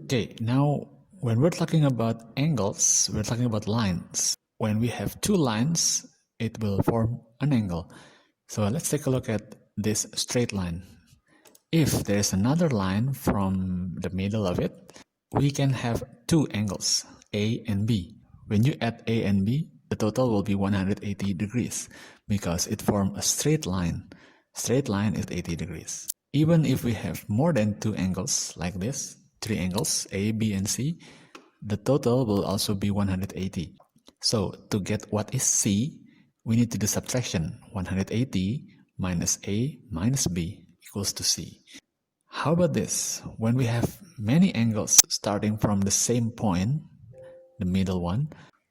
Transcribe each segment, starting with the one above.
Okay, now when we're talking about angles, we're talking about lines. When we have two lines, it will form an angle. So let's take a look at this straight line. If there's another line from the middle of it, we can have two angles, A and B. When you add A and B, the total will be 180 degrees because it forms a straight line. Straight line is 80 degrees. Even if we have more than two angles like this, three angles, A, B, and C, the total will also be 180. So to get what is C, we need to do subtraction. 180 minus A minus B equals to C. How about this? When we have many angles starting from the same point, the middle one,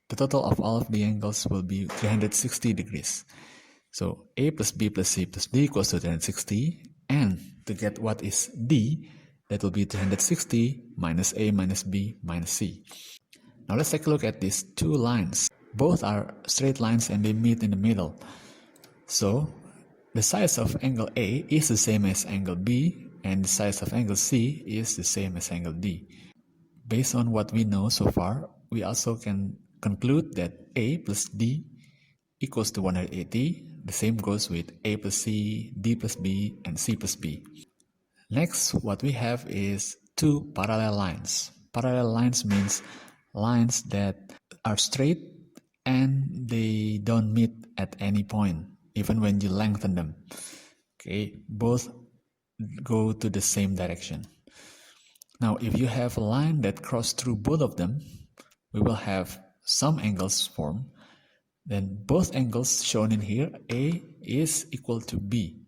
the total of all of the angles will be 360 degrees. So A plus B plus C plus D equals to 360, and to get what is D, that will be 360 minus A minus B minus C. Now let's take a look at these two lines. Both are straight lines and they meet in the middle. So the size of angle A is the same as angle B, and the size of angle C is the same as angle D. Based on what we know so far, we also can conclude that A plus D equals to 180. The same goes with A plus C, D plus B, and C plus B. Next, what we have is two parallel lines. Parallel lines means lines that are straight and they don't meet at any point, even when you lengthen them. Okay, both go to the same direction. Now, if you have a line that crosses through both of them, we will have some angles form. Then both angles shown in here, A is equal to B.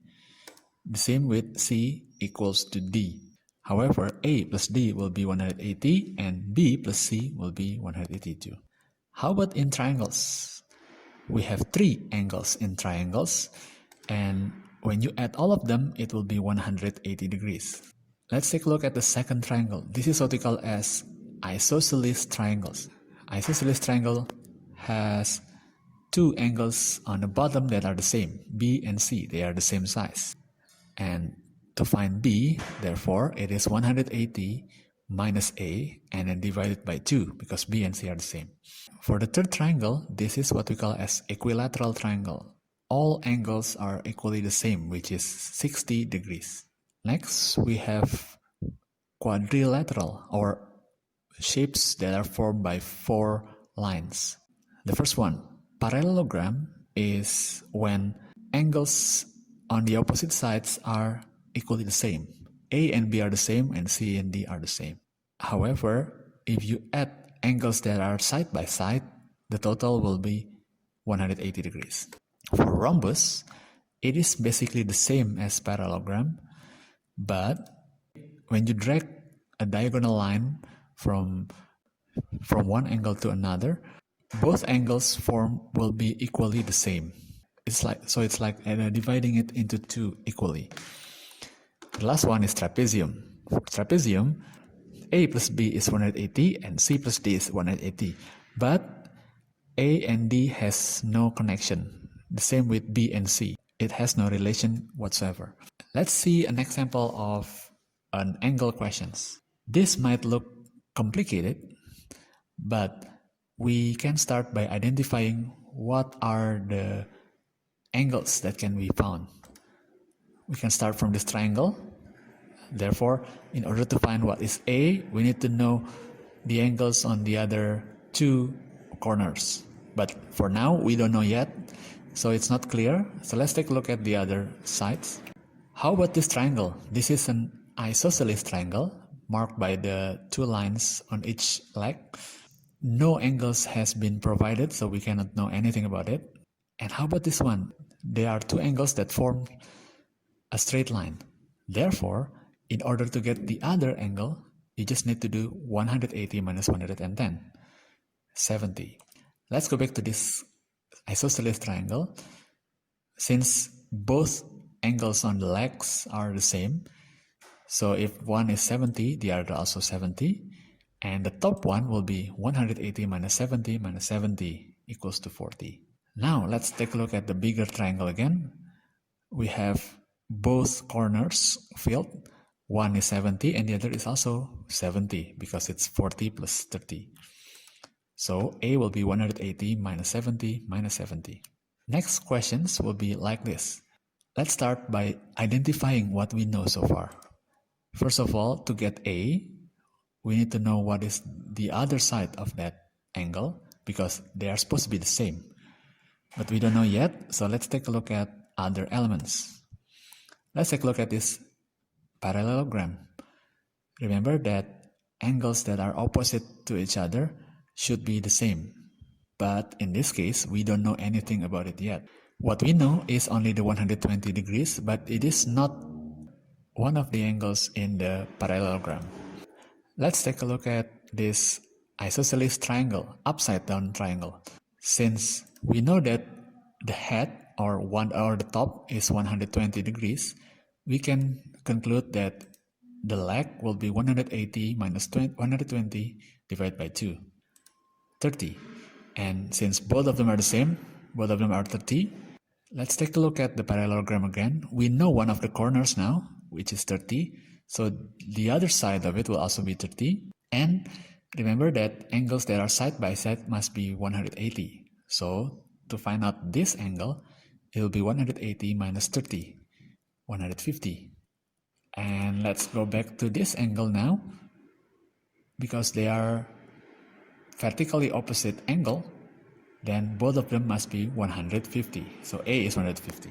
The same with C equals to D. However, A plus D will be 180 and B plus C will be 182. How about in triangles? We have three angles in triangles, and when you add all of them, it will be 180 degrees. Let's take a look at the second triangle. This is what we call as isosceles triangles. Isosceles triangle has two angles on the bottom that are the same, B and C. They are the same size. And to find B, therefore, it is 180 minus A and then divided by 2 because B and C are the same. For the third triangle, this is what we call as equilateral triangle. All angles are equally the same, which is 60 degrees. Next, we have quadrilateral, or shapes that are formed by four lines. The first one, parallelogram, is when angles on the opposite sides are equally the same. A and B are the same and C and D are the same. However, if you add angles that are side by side, the total will be 180 degrees. For rhombus, it is basically the same as parallelogram, but when you drag a diagonal line from one angle to another, both angles formed will be equally the same. It's like dividing it into two equally. The last one is trapezium. For trapezium, A plus B is 180 and C plus D is 180. But A and D has no connection. The same with B and C. It has no relation whatsoever. Let's see an example of an angle questions. This might look complicated, but we can start by identifying what are the angles that can be found. We can start from this triangle. Therefore, in order to find what is A, we need to know the angles on the other two corners. But for now, we don't know yet, so it's not clear. So let's take a look at the other sides. How about this triangle? This is an isosceles triangle marked by the two lines on each leg. No angles has been provided, so we cannot know anything about it. And how about this one? There are two angles that form a straight line. Therefore, in order to get the other angle, you just need to do 180 minus 110, 70. Let's go back to this isosceles triangle. Since both angles on the legs are the same, so if one is 70, the other also 70, and the top one will be 180 minus 70 equals to 40. Now let's take a look at the bigger triangle again. We have both corners filled. One is 70 and the other is also 70 because it's 40 plus 30. So A will be 180 minus 70 minus 70. Next questions will be like this. Let's start by identifying what we know so far. First of all, to get A, we need to know what is the other side of that angle because they are supposed to be the same. But we don't know yet, so let's take a look at other elements. Let's take a look at this parallelogram. Remember that angles that are opposite to each other should be the same. But in this case, we don't know anything about it yet. What we know is only the 120 degrees, but it is not one of the angles in the parallelogram. Let's take a look at this isosceles triangle, upside down triangle. Since we know that the head or the top is 120 degrees, we can conclude that the leg will be 180 minus 120 divided by 2, 30. And since both of them are the same, both of them are 30, let's take a look at the parallelogram again. We know one of the corners now, which is 30. So the other side of it will also be 30. And remember that angles that are side by side must be 180. So to find out this angle, it will be 180 minus 30, 150. And let's go back to this angle now. Because they are vertically opposite angle, then both of them must be 150. So A is 150.